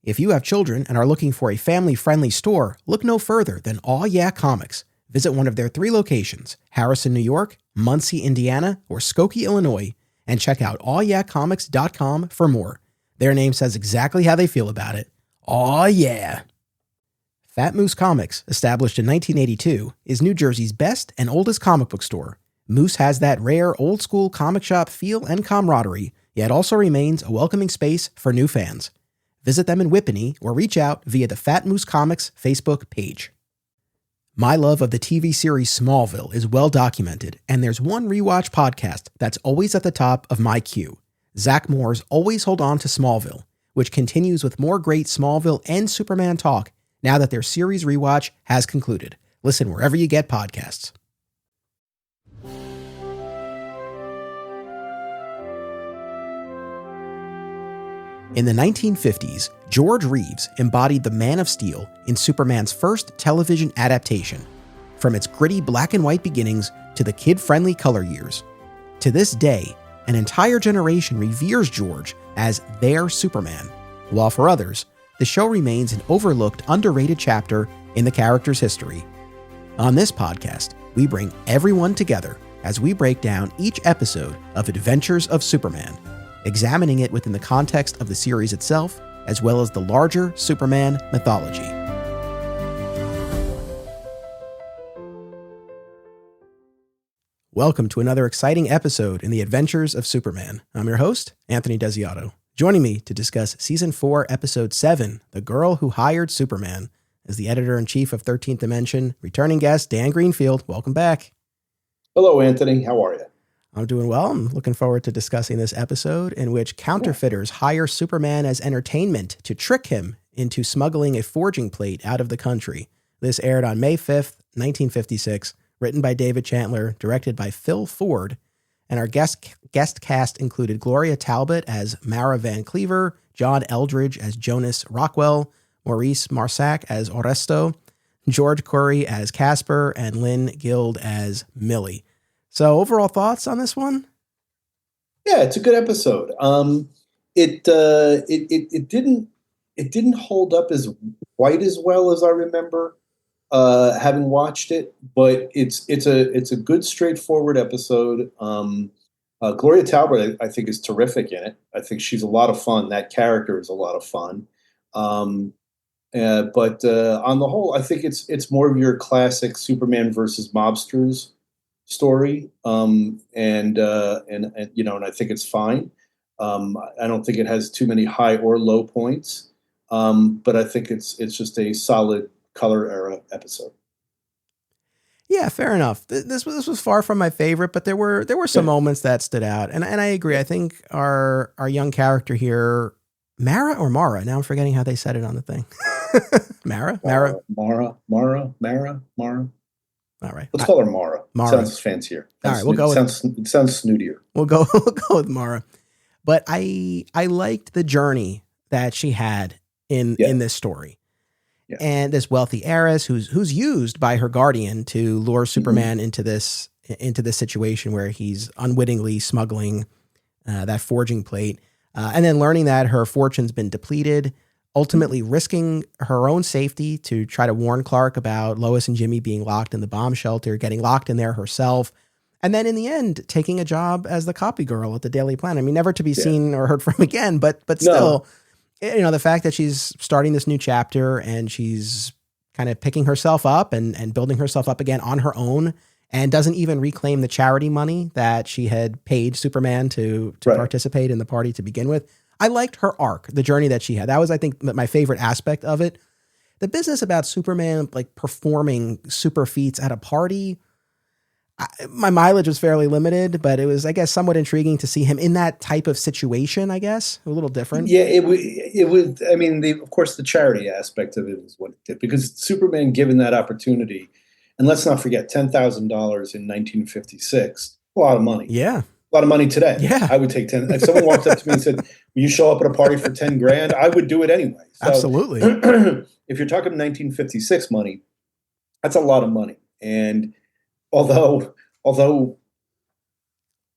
If you have children and are looking for a family-friendly store, look no further than Aw Yeah Comics. Visit one of their 3 locations, Harrison, New York, Muncie, Indiana, or Skokie, Illinois, and check out awyeahcomics.com for more. Their name says exactly how they feel about it. Aw yeah! Fat Moose Comics, established in 1982, is New Jersey's best and oldest comic book store. Moose has that rare, old-school comic shop feel and camaraderie, yet also remains a welcoming space for new fans. Visit them in Whippany or reach out via the Fat Moose Comics Facebook page. My love of the TV series Smallville is well documented, and there's one rewatch podcast that's always at the top of my queue. Zach Moore's Always Hold On to Smallville, which continues with more great Smallville and Superman talk now that their series rewatch has concluded. Listen wherever you get podcasts. In the 1950s, George Reeves embodied the Man of Steel in Superman's first television adaptation, from its gritty black and white beginnings to the kid-friendly color years. To this day, an entire generation reveres George as their Superman, while for others, the show remains an overlooked, underrated chapter in the character's history. On this podcast, we bring everyone together as we break down each episode of Adventures of Superman, examining it within the context of the series itself, as well as the larger Superman mythology. Welcome to another exciting episode in the Adventures of Superman. I'm your host, Anthony Desiato. Joining me to discuss Season 4, Episode 7, The Girl Who Hired Superman, is the Editor-in-Chief of 13th Dimension, returning guest Dan Greenfield. Welcome back. Hello, Anthony. How are you? I'm doing well. I'm looking forward to discussing this episode in which counterfeiters hire Superman as entertainment to trick him into smuggling a forging plate out of the country. This aired on May 5th, 1956, written by David Chandler, directed by Phil Ford, and our guest cast included Gloria Talbot as Mara Van Cleaver, John Eldridge as Jonas Rockwell, Maurice Marsac as Oresto, George Curry as Casper, and Lynn Guild as Millie. So overall thoughts on this one? Yeah, it's a good episode. It didn't hold up as quite as well as I remember having watched it, but it's a good straightforward episode. Gloria Talbot, I think, is terrific in it. I think she's a lot of fun. That character is a lot of fun. But on the whole, I think it's more of your classic Superman versus mobsters story, and I think it's fine. I don't think it has too many high or low points, but I think it's just a solid color era episode. Yeah, fair enough. This was far from my favorite, but there were some moments that stood out, and I agree. I think our young character here, Mara or Mara. Now I'm forgetting how they said it on the thing. Mara. All right. Let's call her Mara. Sounds fancier. All right, we'll go with it sounds snootier. We'll go with Mara. But I liked the journey that she had in this story. Yeah. And this wealthy heiress who's used by her guardian to lure Superman into this situation where he's unwittingly smuggling that forging plate. And then learning that her fortune's been depleted, ultimately risking her own safety to try to warn Clark about Lois and Jimmy being locked in the bomb shelter, getting locked in there herself, and then in the end, taking a job as the copy girl at the Daily Planet. I mean, never to be seen or heard from again, but still, the fact that she's starting this new chapter and she's kind of picking herself up and building herself up again on her own, and doesn't even reclaim the charity money that she had paid Superman to participate in the party to begin with. I liked her arc, the journey that she had. That was, I think, my favorite aspect of it. The business about Superman, like performing super feats at a party, my mileage was fairly limited, but it was, I guess, somewhat intriguing to see him in that type of situation, I guess. A little different. Yeah, it was, I mean, of course, the charity aspect of it was what it did, because Superman, given that opportunity, and let's not forget, $10,000 in 1956, a lot of money. Yeah. A lot of money today. Yeah. I would take 10. If someone walked up to me and said, "Will you show up at a party for 10 grand?" I would do it anyway. So, absolutely. If you're talking 1956 money, that's a lot of money. And although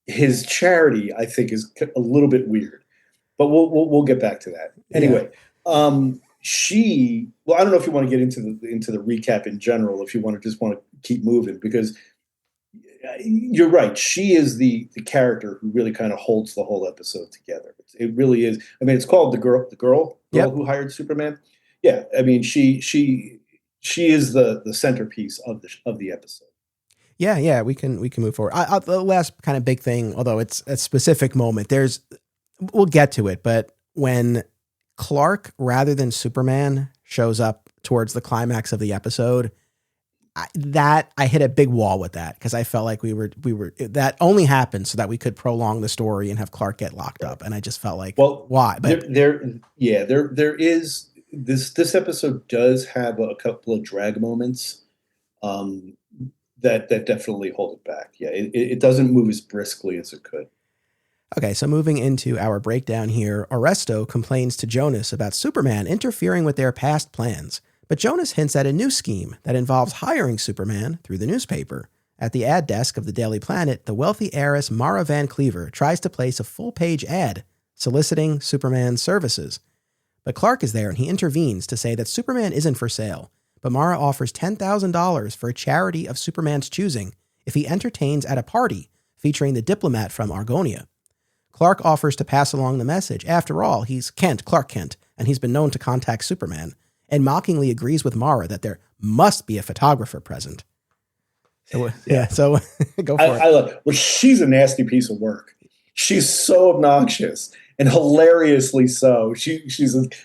his charity, I think, is a little bit weird, but we'll get back to that. Anyway, Well, I don't know if you want to get into the recap in general, if you just want to keep moving, because you're right. She is the character who really kind of holds the whole episode together. It really is. I mean, it's called the girl Yep. who hired Superman. Yeah, I mean, she is the centerpiece of the episode. Yeah, we can move forward. The last kind of big thing, although it's a specific moment, we'll get to it, but when Clark rather than Superman shows up towards the climax of the episode, I hit a big wall with that, because I felt like we were that only happened so that we could prolong the story and have Clark get locked up, and I just felt like, well, why? But there is this episode does have a couple of drag moments that definitely hold it back. Yeah, it doesn't move as briskly as it could. Okay, so moving into our breakdown here, Arresto complains to Jonas about Superman interfering with their past plans. But Jonas hints at a new scheme that involves hiring Superman through the newspaper. At the ad desk of the Daily Planet, the wealthy heiress Mara Van Cleaver tries to place a full-page ad soliciting Superman's services. But Clark is there and he intervenes to say that Superman isn't for sale, but Mara offers $10,000 for a charity of Superman's choosing if he entertains at a party featuring the diplomat from Argonia. Clark offers to pass along the message. After all, he's Clark Kent, and he's been known to contact Superman, and mockingly agrees with Mara that there must be a photographer present. So, so go for it. Well, she's a nasty piece of work. She's so obnoxious and hilariously so. She's like,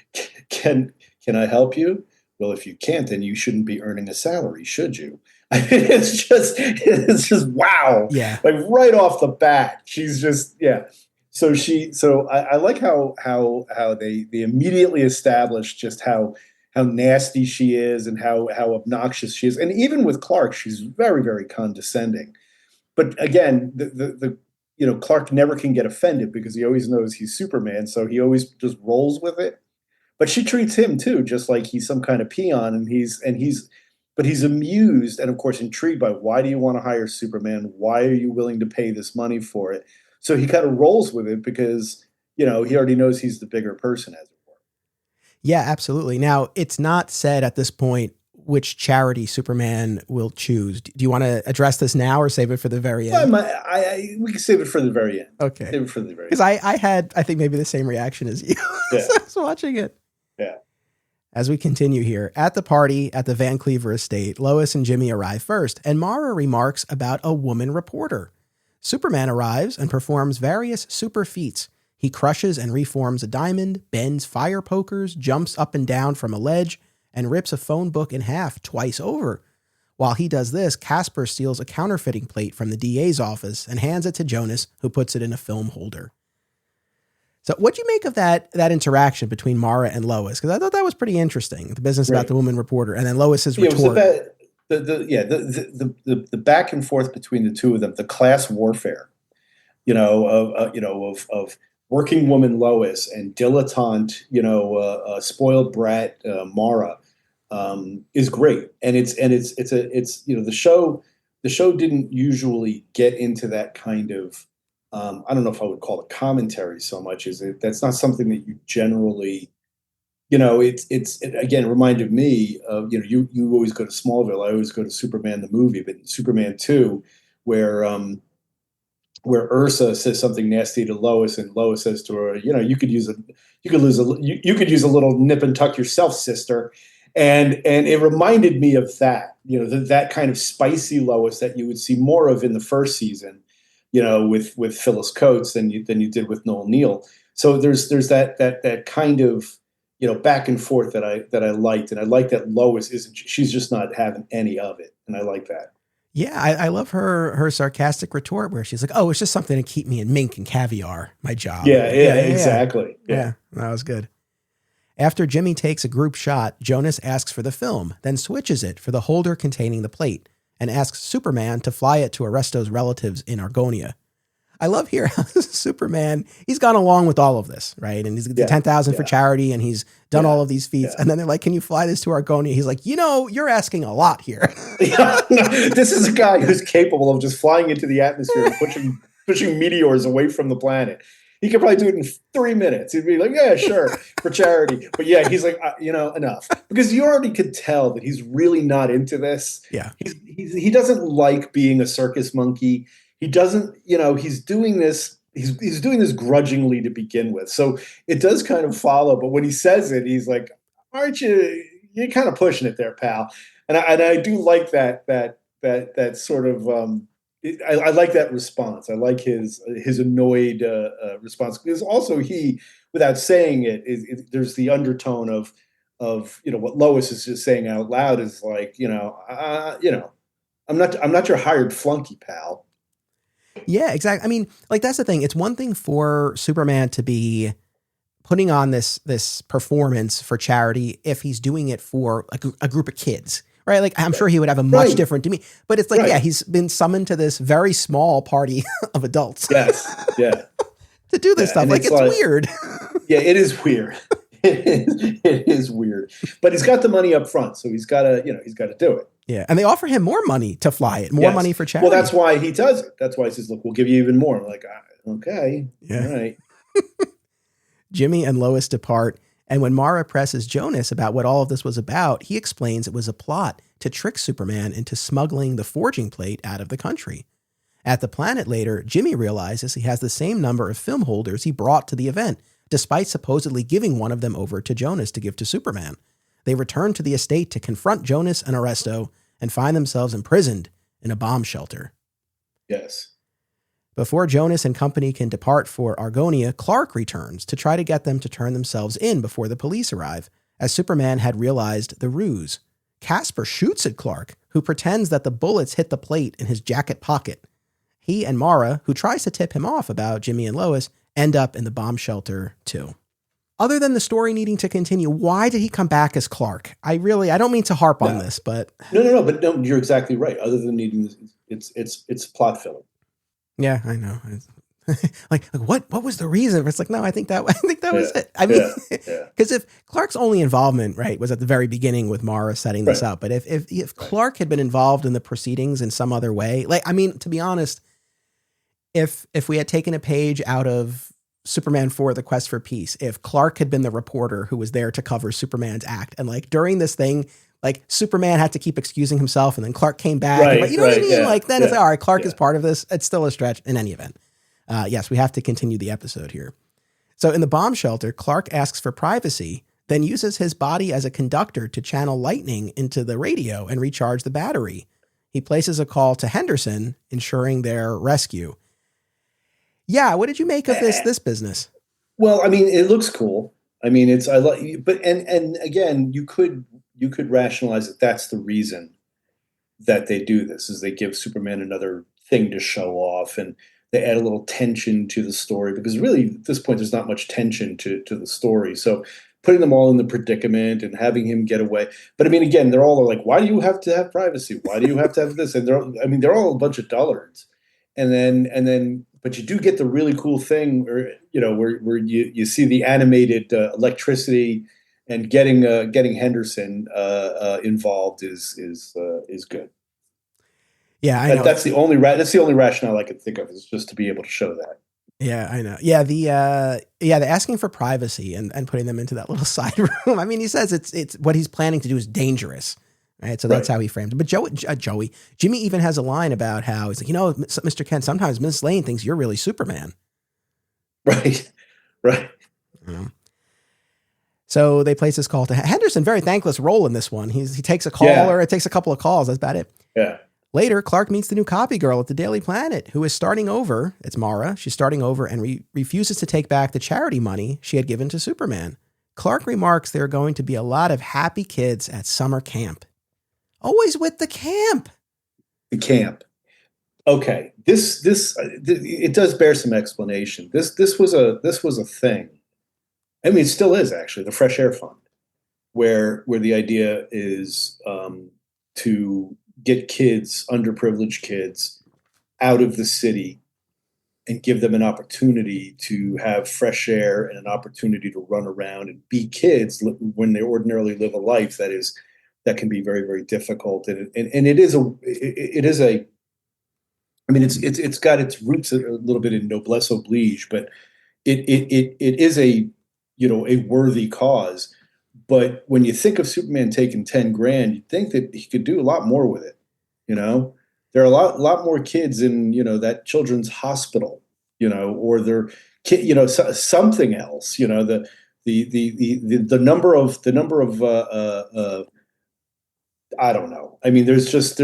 can I help you? Well, if you can't, then you shouldn't be earning a salary, should you? I mean, it's just wow. Yeah. Like right off the bat, she's just, yeah. So I like how they immediately establish just how nasty she is and how obnoxious she is. And even with Clark, she's very, very condescending. But again, the Clark never can get offended because he always knows he's Superman. So he always just rolls with it. But she treats him too, just like he's some kind of peon, and he's amused and of course intrigued by, why do you want to hire Superman? Why are you willing to pay this money for it? So he kind of rolls with it because, he already knows he's the bigger person, as it were. Yeah, absolutely. Now, it's not said at this point which charity Superman will choose. Do you want to address this now or save it for the very end? We can save it for the very end. Okay. Save it for the very end. Because I had, I think, maybe the same reaction as you as I was watching it. Yeah. As we continue here, at the party at the Van Cleaver estate, Lois and Jimmy arrive first, and Mara remarks about a woman reporter. Superman arrives and performs various super feats. He crushes and reforms a diamond, bends fire pokers, jumps up and down from a ledge, and rips a phone book in half twice over. While he does this, Casper steals a counterfeiting plate from the DA's office and hands it to Jonas, who puts it in a film holder. So what'd you make of that interaction between Mara and Lois? Because I thought that was pretty interesting, the business about the woman reporter, and then Lois's retort. The back and forth between the two of them, the class warfare, of working woman Lois and dilettante, spoiled brat Mara, is great, and it's the show didn't usually get into that kind of, I don't know if I would call it commentary so much. That's not something that you generally. It again reminded me of, you always go to Smallville. I always go to Superman the movie, but Superman 2, where Ursa says something nasty to Lois, and Lois says to her, you could use a little nip and tuck yourself, sister. And it reminded me of that, that kind of spicy Lois that you would see more of in the first season, with Phyllis Coates than you did with Noel Neill. So there's that kind of, back and forth that I liked. And I like that Lois she's just not having any of it. And I like that. Yeah. I love her sarcastic retort where she's like, oh, it's just something to keep me in mink and caviar, my job. Yeah, exactly. Yeah, that was good. After Jimmy takes a group shot, Jonas asks for the film, then switches it for the holder containing the plate and asks Superman to fly it to Arresto's relatives in Argonia. I love here how Superman, he's gone along with all of this, right? And he's the 10,000 for charity, and he's done all of these feats. And then they're like, can you fly this to Argonia? He's like, you're asking a lot here. This is a guy who's capable of just flying into the atmosphere and pushing meteors away from the planet. He could probably do it in 3 minutes. He'd be like, yeah, sure, for charity. But yeah, he's like, enough, because you already could tell that he's really not into this. Yeah. He doesn't like being a circus monkey. He doesn't, he's doing this. He's doing this grudgingly to begin with. So it does kind of follow. But when he says it, he's like, aren't you? You're kind of pushing it there, pal. And I do like that sort of. I like that response. I like his annoyed response, because also he, without saying it, there's the undertone of what Lois is just saying out loud is like, I'm not your hired flunky, pal. Yeah, exactly. I mean, like, that's the thing. It's one thing for Superman to be putting on this performance for charity if he's doing it for a group of kids, right? Like, I'm sure he would have a much different demeanor, but it's like, yeah, he's been summoned to this very small party of adults. Yes, yeah. To do this stuff. Like, it's weird. Yeah, it is weird. It is weird. But he's got the money up front, so he's got to do it. Yeah, and they offer him more money to fly it, more money for charity. Well, that's why he does it. That's why he says, look, we'll give you even more. I'm like, okay, yeah. All right. Jimmy and Lois depart, and when Mara presses Jonas about what all of this was about, he explains it was a plot to trick Superman into smuggling the forging plate out of the country. At the planet later, Jimmy realizes he has the same number of film holders he brought to the event, despite supposedly giving one of them over to Jonas to give to Superman. They return to the estate to confront Jonas and Arresto and find themselves imprisoned in a bomb shelter. Yes. Before Jonas and company can depart for Argonia, Clark returns to try to get them to turn themselves in before the police arrive, as Superman had realized the ruse. Casper shoots at Clark, who pretends that the bullets hit the plate in his jacket pocket. He and Mara, who tries to tip him off about Jimmy and Lois, end up in the bomb shelter too. Other than the story needing to continue, why did he come back as Clark? I don't mean to harp on this, but but no, you're exactly right. Other than needing, it's plot filling. Yeah, I know. like what was the reason? It's like, no, I think that was it. I mean, because if Clark's only involvement, right, was at the very beginning with Mara setting this up, but if Clark had been involved in the proceedings in some other way, like, I mean, to be honest, if we had taken a page out of Superman 4, The Quest for Peace, if Clark had been the reporter who was there to cover Superman's act, and like during this thing, like Superman had to keep excusing himself, and then Clark came back. Right, and, you know what I mean? Yeah, like then it's like, all right, Clark is part of this. It's still a stretch in any event. Yes, we have to continue the episode here. So in the bomb shelter, Clark asks for privacy, then uses his body as a conductor to channel lightning into the radio and recharge the battery. He places a call to Henderson, ensuring their rescue. Yeah, what did you make of this business? Well, I mean, it looks cool. I mean, and again, you could rationalize that that's the reason that they do this, is they give Superman another thing to show off, and they add a little tension to the story, because really at this point there's not much tension to the story. So putting them all in the predicament and having him get away. But I mean, again, they're all like, why do you have to have privacy? Why do you have to have this? And they're all a bunch of dullards. And then, but you do get the really cool thing, where you see the animated electricity, and getting Henderson involved is good. Yeah, I know. That's the only rationale I could think of, is just to be able to show that. Yeah, I know. Yeah, the asking for privacy and putting them into that little side room. I mean, he says it's what he's planning to do is dangerous. Right. So that's how he framed it. But Jimmy even has a line about how he's like, Mr. Kent, sometimes Miss Lane thinks you're really Superman. Right. Right. So they place this call to Henderson. Very thankless role in this one. He takes a call, or it takes a couple of calls. That's about it. Yeah. Later, Clark meets the new copy girl at the Daily Planet, who is starting over. It's Mara. She's starting over and refuses to take back the charity money she had given to Superman. Clark remarks there are going to be a lot of happy kids at summer camp. Always with the camp. The camp. Okay. This it does bear some explanation. This was a thing. I mean, it still is, actually, the Fresh Air Fund, where the idea is to get kids, underprivileged kids, out of the city and give them an opportunity to have fresh air and an opportunity to run around and be kids when they ordinarily live a life that can be very, very difficult. And it is I mean, it's got its roots a little bit in noblesse oblige, but it is a, a worthy cause. But when you think of Superman taking 10 grand, you think that he could do a lot more with it. You know, there are a lot more kids in, that children's hospital, or they're kid, something else, the number of I don't know. I mean, it just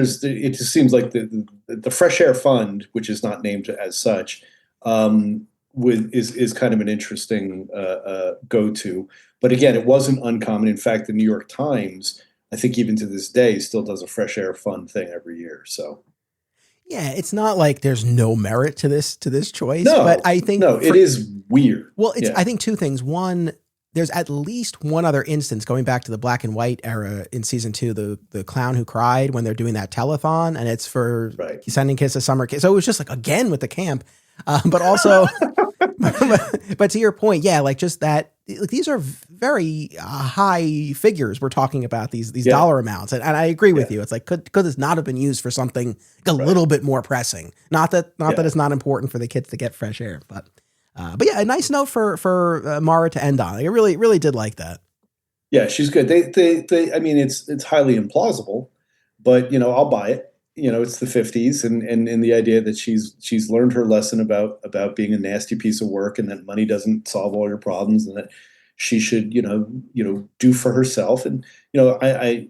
seems like the Fresh Air Fund, which is not named as such, is kind of an interesting go to. But again, it wasn't uncommon. In fact, the New York Times, I think even to this day, still does a Fresh Air Fund thing every year. So yeah, it's not like there's no merit to this choice, no, but I think it is weird. Well, I think two things. One, there's at least one other instance going back to the black and white era in season 2, the clown who cried, when they're doing that telethon, and it's for sending kids to summer kids. So it was just like, again, with the camp, but also, but to your point, yeah, like just that, like, these are very high figures we're talking about, these dollar amounts. And I agree with you. It's like, could this not have been used for something a little bit more pressing? Not that it's not important for the kids to get fresh air, but yeah, a nice note for Mara to end on. I really, really did like that. Yeah, she's good. They I mean, it's highly implausible, but I'll buy it. It's the 50s, and the idea that she's learned her lesson about being a nasty piece of work, and that money doesn't solve all your problems, and that she should do for herself. And you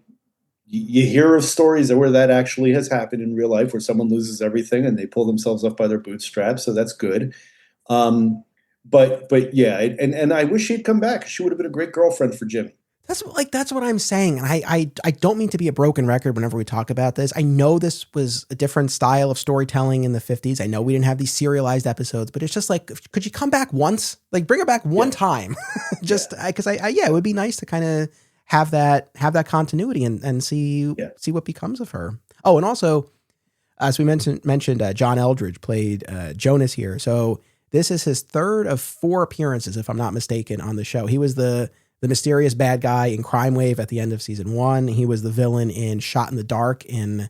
hear of stories where that actually has happened in real life, where someone loses everything and they pull themselves up by their bootstraps. So that's good. But yeah, and I wish she'd come back. She would have been a great girlfriend for Jimmy. That's what I'm saying. And I don't mean to be a broken record whenever we talk about this. I know this was a different style of storytelling in the 50s. I know we didn't have these serialized episodes, but it's just like, could you come back once? Like, bring her back one time? Just because it would be nice to kind of have that continuity and see what becomes of her. Oh, and also, as we mentioned, John Eldridge played Jonas here. So this is his third of 4 appearances, if I'm not mistaken, on the show. He was the mysterious bad guy in Crime Wave at the end of season 1. He was the villain in Shot in the Dark in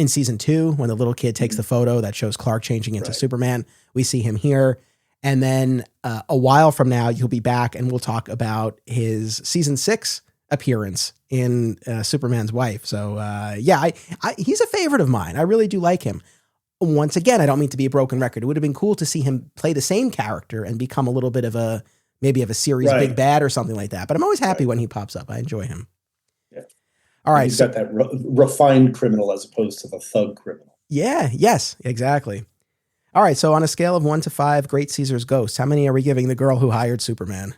season 2, when the little kid takes the photo that shows Clark changing into Superman. We see him here. And then a while from now, you'll be back and we'll talk about his season 6 appearance in Superman's Wife. So he's a favorite of mine. I really do like him. Once again, I don't mean to be a broken record. It would have been cool to see him play the same character and become a little bit of a series big bad or something like that. But I'm always happy when he pops up. I enjoy him. Yeah. All right. He's got that refined criminal as opposed to the thug criminal. Yeah. Yes, exactly. All right. So on a scale of 1 to 5, Great Caesar's Ghost, how many are we giving The Girl Who Hired Superman?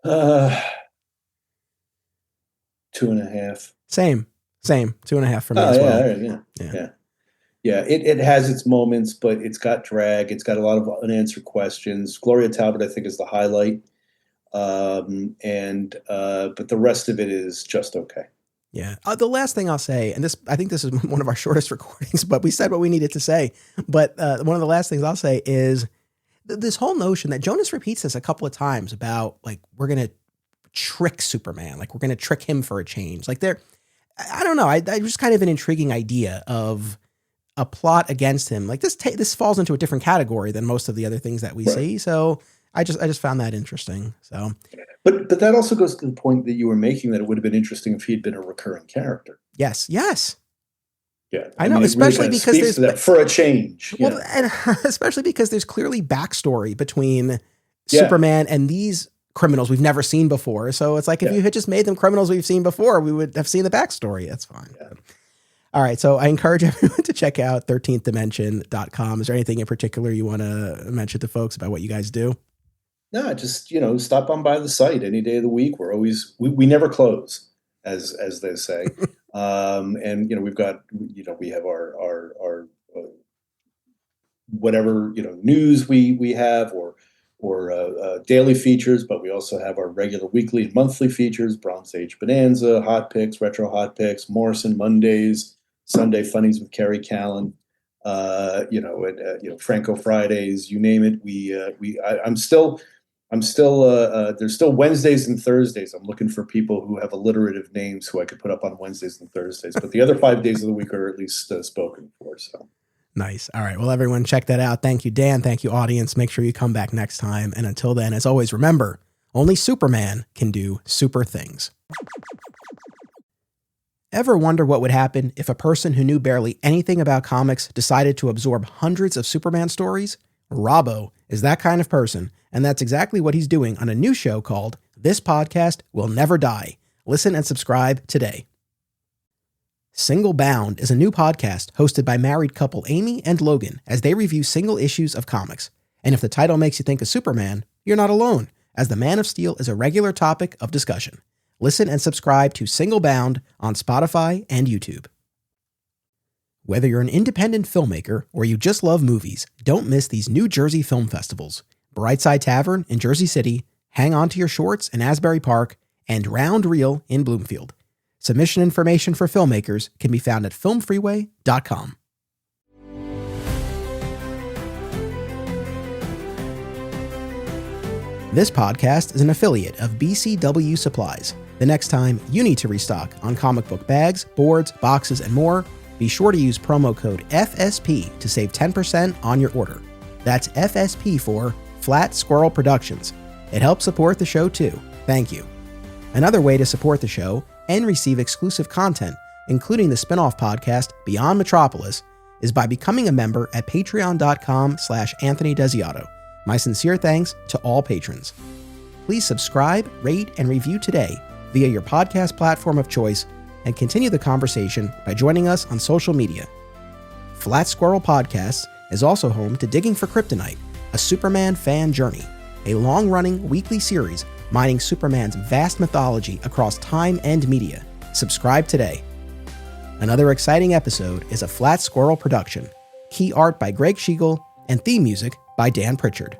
2.5. Same. 2.5 for me as well. Yeah, it has its moments, but it's got drag. It's got a lot of unanswered questions. Gloria Talbot, I think, is the highlight. But the rest of it is just okay. Yeah. The last thing I'll say, and I think this is one of our shortest recordings, but we said what we needed to say. But one of the last things I'll say is this whole notion that Jonas repeats this a couple of times about, like, we're going to trick Superman. Like, we're going to trick him for a change. Like, I don't know. I just kind of an intriguing idea of a plot against him. Like, this falls into a different category than most of the other things that we see. So I just found that interesting. So, but that also goes to the point that you were making, that it would have been interesting if he'd been a recurring character. Yes. Yeah, I know, especially really because there's for a change. Well, and especially because there's clearly backstory between Superman and these criminals we've never seen before. So it's like, if you had just made them criminals we've seen before, we would have seen the backstory. That's fine. Yeah. All right. So I encourage everyone to check out 13thdimension.com. Is there anything in particular you want to mention to folks about what you guys do? No, just, stop on by the site any day of the week. We never close, as they say. And, we've got, we have our whatever, news we have, or daily features, but we also have our regular weekly and monthly features: Bronze Age Bonanza, Hot Picks, Retro Hot Picks, Morrison Mondays, Sunday Funnies with Kerry Callan, Franco Fridays, you name it. I'm still there's still Wednesdays and Thursdays. I'm looking for people who have alliterative names who I could put up on Wednesdays and Thursdays, but the other 5 days of the week are at least spoken for. So Nice. All right. Well, everyone, check that out. Thank you, Dan. Thank you, audience. Make sure you come back next time. And until then, as always, remember, only Superman can do super things. Ever wonder what would happen if a person who knew barely anything about comics decided to absorb hundreds of Superman stories? Robbo is that kind of person, and that's exactly what he's doing on a new show called This Podcast Will Never Die. Listen and subscribe today. Single Bound is a new podcast hosted by married couple Amy and Logan as they review single issues of comics. And if the title makes you think of Superman, you're not alone, as the Man of Steel is a regular topic of discussion. Listen and subscribe to Single Bound on Spotify and YouTube. Whether you're an independent filmmaker or you just love movies, don't miss these New Jersey film festivals. Brightside Tavern in Jersey City, Hang On to Your Shorts in Asbury Park, and Round Reel in Bloomfield. Submission information for filmmakers can be found at filmfreeway.com. This podcast is an affiliate of BCW Supplies. The next time you need to restock on comic book bags, boards, boxes, and more, be sure to use promo code FSP to save 10% on your order. That's FSP for Flat Squirrel Productions. It helps support the show too. Thank you. Another way to support the show and receive exclusive content, including the spin-off podcast Beyond Metropolis, is by becoming a member at patreon.com/Anthony Desiato. My sincere thanks to all patrons. Please subscribe, rate, and review today via your podcast platform of choice, and continue the conversation by joining us on social media. Flat Squirrel Podcasts is also home to Digging for Kryptonite, a Superman fan journey, a long-running weekly series mining Superman's vast mythology across time and media. Subscribe today. Another exciting episode is a Flat Squirrel production. Key art by Greg Schiegel and theme music by Dan Pritchard.